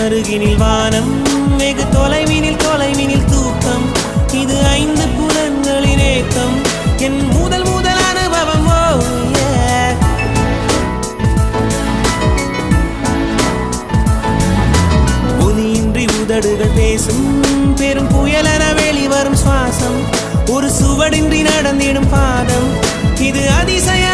அருகினில் வானம், வெகு தொலைவினில் தூக்கம். இது 5 புலன்களின் ஏக்கம், என் முதல் அனுபவம். ஒலியின்றி உதடுகள் பேசும், பெரும் புயலென வெளிவரும் சுவாசம். ஒரு சுவடின்றி நடந்திடும் பாதம், இது அதிசய